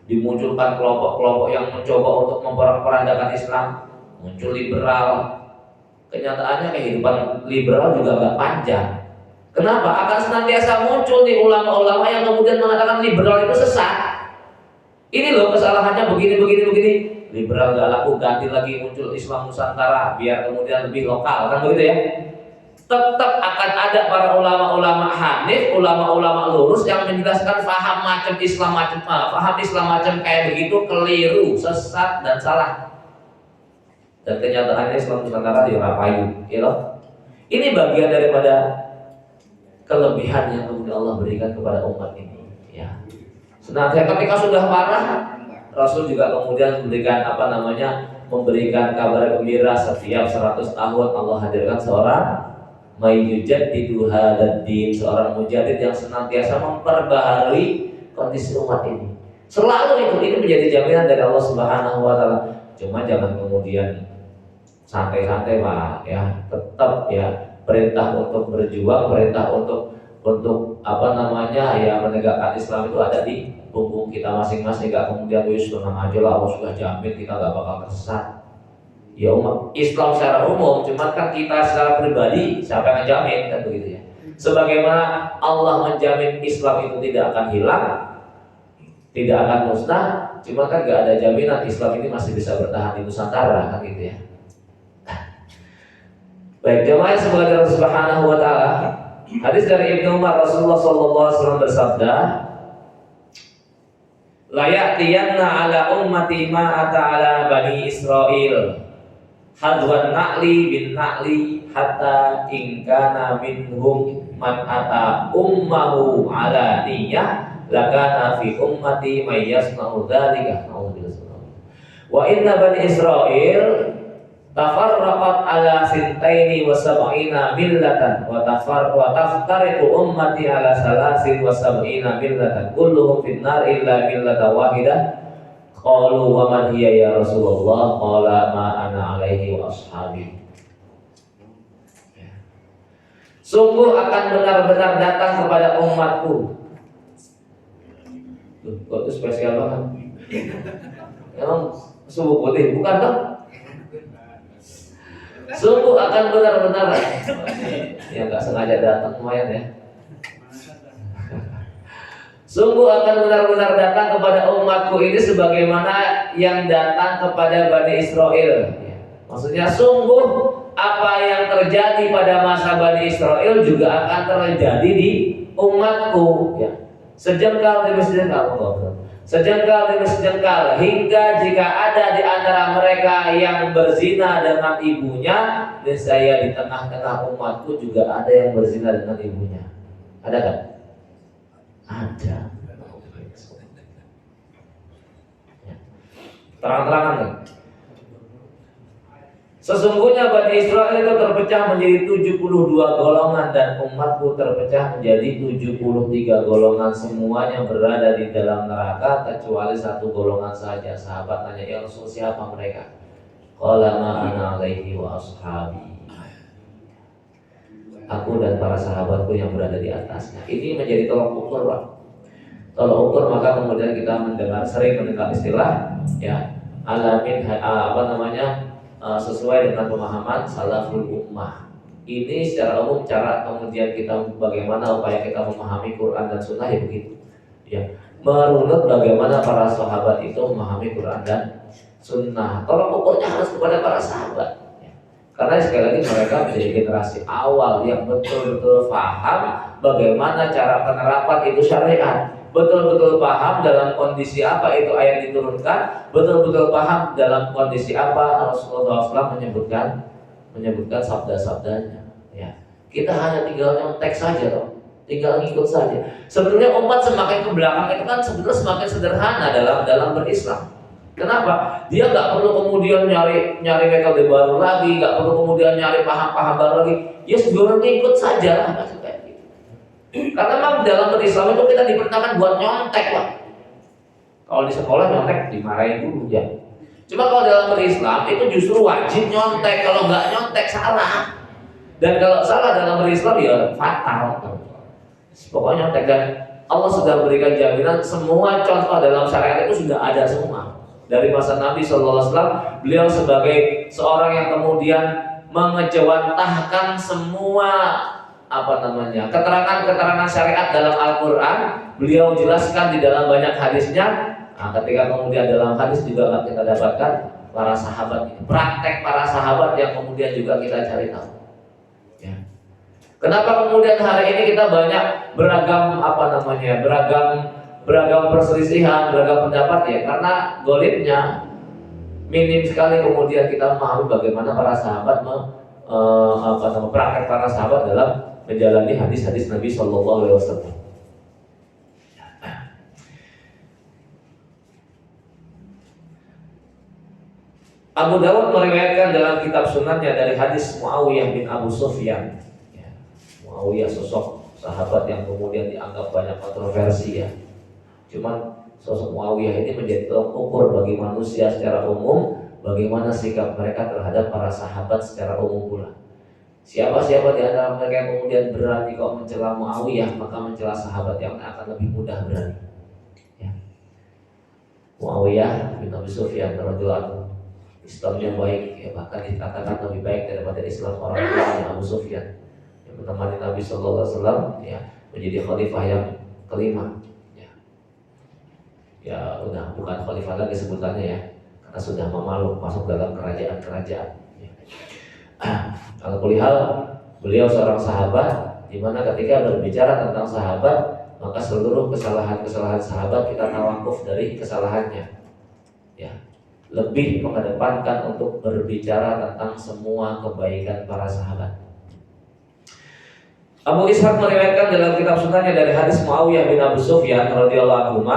dimunculkan kelompok-kelompok yang mencoba untuk memperandakan Islam, muncul liberal. Kenyataannya kehidupan liberal juga nggak panjang. Kenapa? Akan senantiasa muncul di ulama-ulama yang kemudian mengatakan liberal itu sesat. Ini loh kesalahannya begini. Liberal gak laku, ganti lagi, muncul Islam Nusantara biar kemudian lebih lokal, kan begitu ya. Tetap akan ada para ulama-ulama hanif, ulama-ulama lurus yang menjelaskan faham Islam macam kayak begitu keliru, sesat dan salah. Dan kenyataannya Islam Nusantara dirapayu, ya loh. Ini bagian daripada kelebihan yang kemudian Allah berikan kepada umat ini, ya. Senantiasa ketika sudah parah, Rasul juga kemudian memberikan kabar gembira setiap 100 tahun Allah hadirkan seorang mayyujaddidu hadzal-din, seorang mujadid yang senantiasa memperbaharui kondisi umat ini. Selalu ini menjadi jaminan dari Allah Subhanahu wa taala. Cuma jangan kemudian santai-santai Pak ya. Tetap ya perintah untuk berjuang, perintah untuk menegakkan Islam itu ada di punggung kita masing-masing. Gak kemudian tenang aja lah, Allah sudah jamin kita gak bakal tersesat. Ya umat Islam secara umum, cuma kan kita secara pribadi siapa yang jamin, kan begitu ya. Sebagaimana Allah menjamin Islam itu tidak akan hilang, tidak akan musnah, cuma kan gak ada jaminan Islam ini masih bisa bertahan di Nusantara, kan gitu ya. Baik, jemaah semoga Allah Subhanahu wa taala. Hadis dari Ibnu Umar, Rasulullah sallallahu alaihi wasallam bersabda, la ya'tiyanna ala ummati ma ata ala bani Israil hadwan na'li bin na'li hatta in kana minhum man ata ummahu ala niyah lakana fi ummati may yasna'u dzalika. Wa inna bani Israil tafarraqat ala sintaini wa sab'ina millatan wa taftariqu ummati ala salasin wa sab'ina millatan kulluhum finnar illa millatan wahidah. Qalu wa man hiya ya Rasulullah? Qala ma ana alaihi wa ashabi. Sungguh akan benar-benar datang kepada umatku. Kok itu spesial banget. Emang subuh putih bukan dong? Sungguh akan benar-benar ya nggak sengaja datang lumayan ya. Sungguh akan benar-benar datang kepada umatku ini sebagaimana yang datang kepada Bani Israel. Maksudnya sungguh apa yang terjadi pada masa Bani Israel juga akan terjadi di umatku. Sejengkal demi sejengkal, sejengkal demi sejengkal, hingga jika ada di antara mereka yang berzina dengan ibunya, dan saya di tengah-tengah umatku juga ada yang berzina dengan ibunya. Ada kan? Ada. Terang-terangan kan? Sesungguhnya Bani Israel itu terpecah menjadi 72 golongan dan umatku terpecah menjadi 73 golongan. Semuanya berada di dalam neraka kecuali satu golongan saja. Sahabat tanya, ya Rasul, siapa mereka? Qala ma ana alaihi wa ashabi. Aku dan para sahabatku yang berada di atasnya. Ini menjadi tolak ukur, Pak. Tolak ukur, maka kemudian kita sering mendengar istilah alamin sesuai dengan pemahaman salaful ummah. Ini secara umum cara kemudian kita bagaimana upaya kita memahami Quran dan Sunnah begitu. Merunut bagaimana para sahabat itu memahami Quran dan Sunnah. Tolak ukurnya harus kepada para sahabat. Karena sekali lagi mereka menjadi generasi awal yang betul-betul paham bagaimana cara penerapan itu syariat, betul-betul paham dalam kondisi apa itu ayat diturunkan, betul-betul paham dalam kondisi apa Rasulullah SAW menyebutkan sabda-sabdanya. Kita hanya tinggal nyontek saja, tinggal ngikut saja. Sebenarnya umat semakin ke belakang itu kan sebenarnya semakin sederhana dalam berislam. Kenapa? Dia nggak perlu kemudian nyari metode baru lagi, nggak perlu kemudian nyari paham-paham baru lagi. Ya sudah ikut saja lah, kayak gitu. Karena memang dalam berislam itu kita diperintahkan buat nyontek, Pak. Kalau di sekolah nyontek dimarahin dulu ya. Cuma kalau dalam berislam itu justru wajib nyontek. Kalau nggak nyontek salah. Dan kalau salah dalam berislam ya fatal. Pokoknya nyontek, dan Allah sudah berikan jaminan semua contoh dalam syariat itu sudah ada semua. Dari masa Nabi SAW, beliau sebagai seorang yang kemudian mengejawantahkan semua keterangan-keterangan syariat dalam Al-Quran. Beliau jelaskan di dalam banyak hadisnya. Ketika kemudian dalam hadis juga kita dapatkan para sahabat ini, praktek para sahabat yang kemudian juga kita cari tahu. Kenapa kemudian hari ini kita banyak beragam perselisihan, beragam pendapat karena golibnya minim sekali kemudian kita memahami bagaimana para sahabat praktek para sahabat dalam menjalani hadis-hadis Nabi Shallallahu Alaihi Wasallam. Abu Dawud meriwayatkan dalam kitab sunannya dari hadis Muawiyah bin Abu Sufyan. Muawiyah sosok sahabat yang kemudian dianggap banyak kontroversi Cuman sosok Muawiyah ini menjadi tolak ukur bagi manusia secara umum, bagaimana sikap mereka terhadap para sahabat secara umum pula. Siapa-siapa di antara mereka yang kemudian berani kok mencela Muawiyah, maka mencela sahabat yang akan lebih mudah berani. Muawiyah bin Abi Sufyan radhiyallahu anhu, Islamnya baik, bahkan dikatakan lebih baik daripada Islam orang tuanya Abu Sufyan yang menemani Nabi Sallallahu Alaihi Wasallam menjadi khalifah yang kelima. Udah bukan khalifah lagi sebutannya karena sudah memaluk masuk dalam kerajaan-kerajaan. Kalau kulihal, beliau seorang sahabat, di mana ketika berbicara tentang sahabat, maka seluruh kesalahan-kesalahan sahabat kita tawakuf dari kesalahannya. Lebih mengedepankan untuk berbicara tentang semua kebaikan para sahabat. Abu Ishaq meriwayatkan dalam kitab sunannya dari hadis Muawiyah bin Abu Sufyan radhiyallahu anhu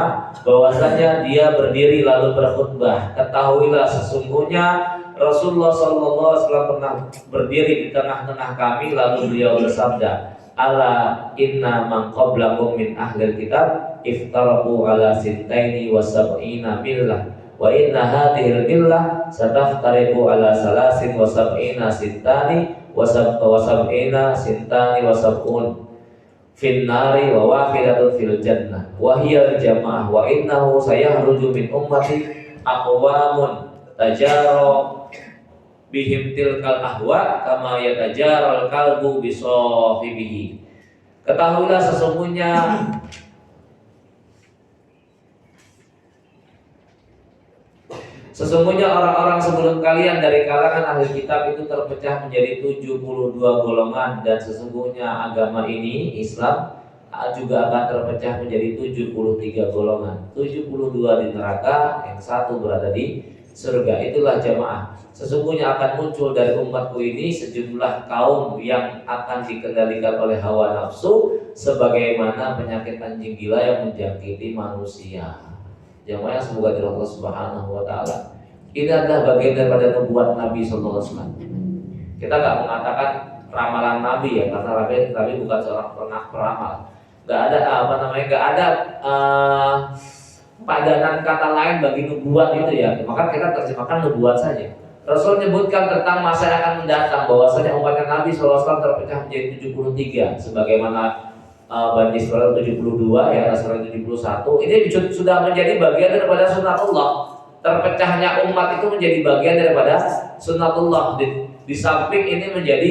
bahwasanya dia berdiri lalu berkhutbah, ketahuilah sesungguhnya Rasulullah sallallahu alaihi wasallam pernah berdiri di tengah-tengah kami lalu beliau bersabda, ala inna man qablakum min ahlil kitab iftaraku ala sintaini wa sab'ina millah wa inna hadhil millah sataftariku ala salasin wa sab'ina sintani wa sab'ina sintani wa sab'un fin nari wa wahidatun fil jannah wa hiya jamaah wa innahu sayahruju min ummati aqwamun tajaro bihim tilkal ahwa kama yatajaral kalbu bi sahibihi. Ketahuilah sesungguhnya Sesungguhnya orang-orang sebelum kalian dari kalangan ahli kitab itu terpecah menjadi 72 golongan, dan sesungguhnya agama ini, Islam, juga akan terpecah menjadi 73 golongan. 72 di neraka, yang satu berada di surga. Itulah jamaah. Sesungguhnya akan muncul dari umatku ini sejumlah kaum yang akan dikendalikan oleh hawa nafsu, sebagaimana penyakit anjing gila yang menjangkiti manusia. Jamaah yang semoga dari Allah Subhanahu wa taala. Ini adalah bagian daripada nubuat Nabi sallallahu alaihi wasallam. Kita nggak mengatakan ramalan Nabi ya, karena Nabi bukan seorang peramal. Nggak ada nggak ada padanan kata lain bagi nubuat itu ya. Maka kita terjemahkan nubuat saja. Rasul menyebutkan tentang masa yang akan mendatang bahwasanya umatnya Nabi SAW terpecah menjadi 73, sebagaimana Bani Israel 72 ya, Nasrani 71. Ini sudah menjadi bagian daripada sunnatullah. Terpecahnya umat itu menjadi bagian daripada sunnatullah. Di samping ini menjadi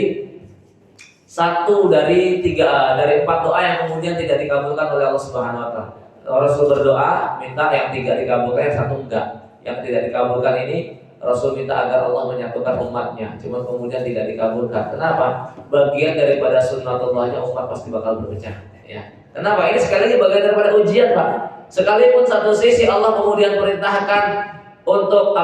satu dari 4 doa yang kemudian tidak dikabulkan oleh Allah Subhanahu wa taala. Rasul berdoa minta yang 3 dikabulkan, yang 1 enggak. Yang tidak dikabulkan ini Rasul minta agar Allah menyatukan umatnya, cuma kemudian tidak dikabulkan. Kenapa? Bagian daripada sunnatullahnya umat pasti bakal berpecah. Ya. Kenapa? Ini sekali lagi bagian daripada ujian, Pak. Sekalipun satu sisi Allah kemudian perintahkan untuk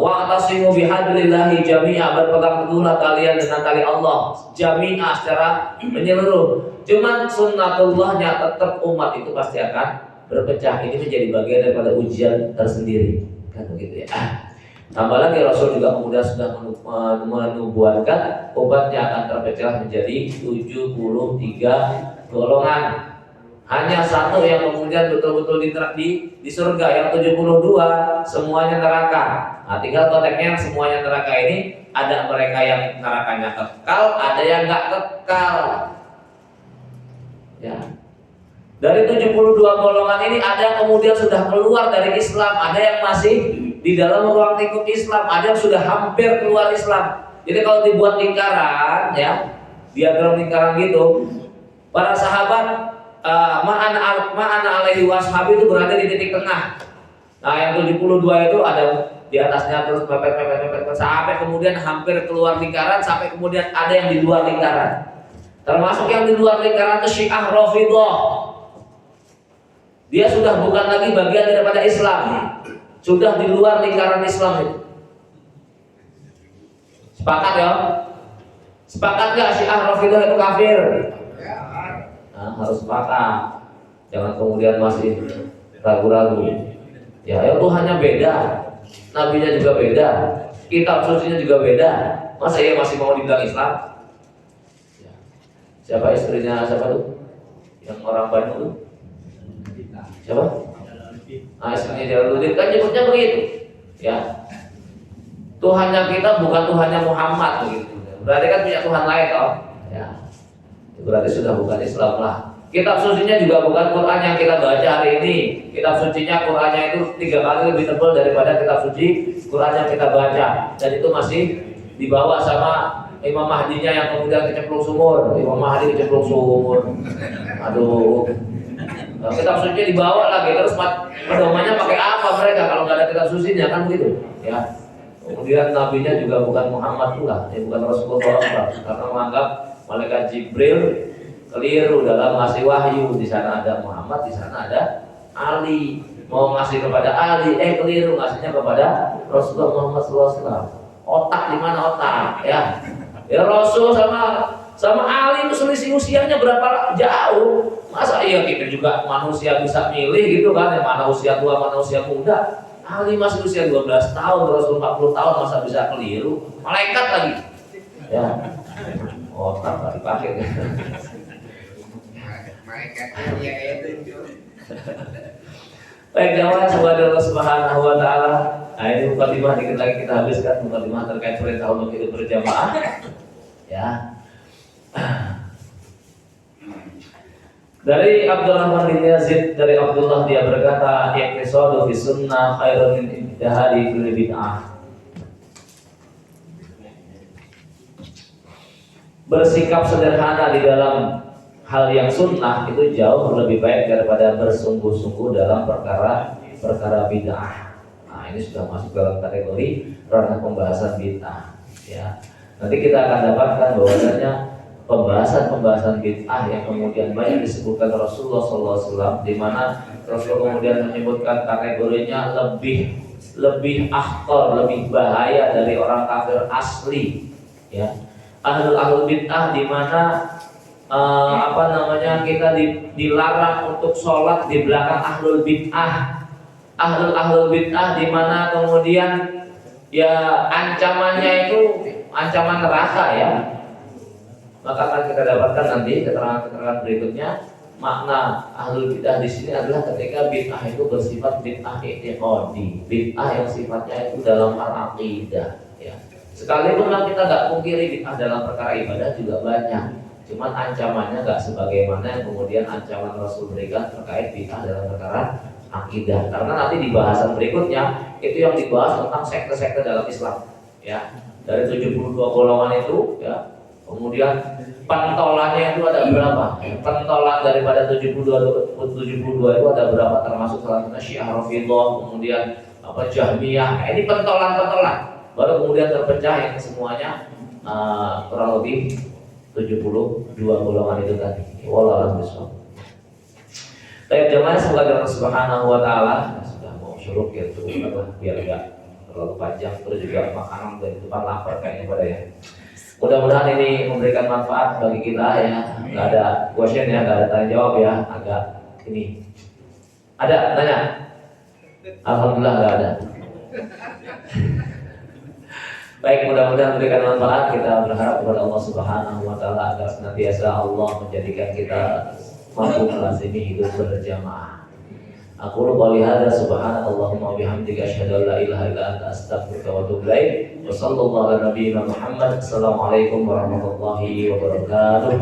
wa'tasimu bihablillahi jami'a, berpegang teguhlah kalian dengan tali Allah jami'a secara menyeluruh. Cuman sunnatullahnya tetap umat itu pasti akan berpecah. Ini menjadi bagian daripada ujian tersendiri, kan begitu ya. Tambah lagi Rasul juga kemudian sudah menubuatkan umatnya akan terpecah menjadi 73 golongan. Hanya satu yang kemudian betul-betul di surga, yang 72 semuanya neraka. Nah, tinggal konteksnya semuanya neraka ini, ada mereka yang nerakanya kekal, ada yang nggak kekal. Ya. Dari 72 golongan ini ada yang kemudian sudah keluar dari Islam, ada yang masih di dalam ruang lingkup Islam, ada yang sudah hampir keluar Islam. Jadi kalau dibuat lingkaran ya, diagram lingkaran gitu, para sahabat ma'ana alaihi washabi itu berada di titik tengah. Nah, yang 72 itu ada di atasnya terus mepet sampai kemudian hampir keluar lingkaran, sampai kemudian ada yang di luar lingkaran. Termasuk yang di luar lingkaran itu Syiah Rafidhah. Dia sudah bukan lagi bagian daripada Islam, sudah di luar lingkaran Islam itu. Sepakat ya? Sepakat gak Syiah Rafidhah itu kafir? Nah, harus sepakat. Jangan kemudian masih ragu-ragu. Ya, Tuhannya beda, nabinya juga beda, kitab sucinya juga beda. Masa ia masih mau dibilang Islam? Ya. Siapa istrinya siapa tuh? Yang orang Bandung tuh? Siapa? Nah, istrinya Jalaluddin kan nyebutnya begitu. Ya. Tuhannya kita bukan Tuhannya Muhammad begitu. Berarti kan punya Tuhan lain toh. Ya. Berarti sudah bukan Islam lah. Kitab sucinya juga bukan Quran yang kita baca hari ini. Kitab sucinya Qurannya itu 3 kali lebih tebal daripada kitab suci Quran yang kita baca. Dan itu masih dibawa sama Imam Mahdinya yang kemudian kecemplung sumur. Imam Mahdi kecemplung sumur. Aduh. Nah, kitab suci dibawa lagi, terus pedomannya pakai apa mereka kalau nggak ada kitab sucinya, kan begitu ya. Kemudian nabinya juga bukan Muhammad pula, bukan Rasulullah SAW, karena menganggap malaikat Jibril keliru dalam ngasih wahyu. Di sana ada Muhammad, di sana ada Ali. Mau ngasih kepada Ali, keliru ngasihnya kepada Rasulullah Muhammad SAW. Otak di mana otak ya? Ya Rasul sama Ali itu selisih usianya berapa jauh? Masa iya kita juga manusia bisa milih gitu kan, yang mana usia tua, mana usia muda. Ali masih usia 12 tahun, Rasul 40 tahun, masa bisa keliru? Malaikat lagi. Ya. Otak gak dipakai. Malaikatnya dia itu. Baik, jamaah kepada Allah Subhanahu wa taala. Nah, ini mukadimah dikit lagi kita habiskan, mukadimah terkait perintah untuk hidup berjamaah. Ya. Dari Abdurrahman bin Yazid, dari Abdullah, dia berkata, "Iqtisadu fi sunnah khairun min ijtihadi fil bid'ah." Bersikap sederhana di dalam hal yang sunnah itu jauh lebih baik daripada bersungguh-sungguh dalam perkara bid'ah. Nah, ini sudah masuk dalam kategori ranah pembahasan bid'ah. Ya, nanti kita akan dapatkan bahwasanya pembahasan bid'ah yang kemudian banyak disebutkan Rasulullah SAW, di mana Rasul kemudian menyebutkan kategorinya lebih akhtar, lebih bahaya dari orang kafir asli. Ya, ahlul bid'ah di mana kita dilarang untuk sholat di belakang ahlul bid'ah. Ahlul bid'ah di mana kemudian ya ancamannya itu ancaman neraka ya. Maka akan kita dapatkan nanti keterangan berikutnya. Makna ahlul bid'ah di sini adalah ketika bid'ah itu bersifat bid'ah i'tiqadi, bid'ah yang sifatnya itu dalam al-aqidah. Ya. Sekalipun kita nggak pungkiri bid'ah dalam perkara ibadah juga banyak. Cuman ancamannya nggak sebagaimana yang kemudian ancaman Rasul berikan terkait bid'ah dalam perkara akidah. Karena nanti di bahasan berikutnya itu yang dibahas tentang sekte-sekte dalam Islam. Ya, dari 72 golongan itu, ya, kemudian pentolannya itu ada berapa? Pentolan daripada 72 itu ada berapa? Termasuk salah satu Syiah Rafidhah, kemudian Jahmiyah. Nah, ini pentolan. Baru kemudian terpecah yang semuanya kurang lebih 72 golongan itu tadi. Wallahu a'lam. Baik jemaah, semoga Allah Subhanahu wa taala sudah mau syuruk gitu biar enggak terlalu panjang, terus juga makanan dari depan lapar kayaknya pada ya. Mudah-mudahan ini memberikan manfaat bagi kita ya. Enggak ada question ya, enggak ada tanya jawab ya. Agak ini. Ada tanya? Alhamdulillah enggak ada. Baik, mudah-mudahan memberikan manfaat. Kita berharap kepada Allah Subhanahu wa taala agar senantiasa Allah menjadikan kita mampu melazimi hidup berjamaah. Aku qouli hadza subhanakallahumma wa bihamdika asyhadu an la ilaha illa anta astaghfiruka wa atubu ilaik. Wa sallallahu ala nabiyyina Muhammad. Assalamualaikum warahmatullahi wabarakatuh.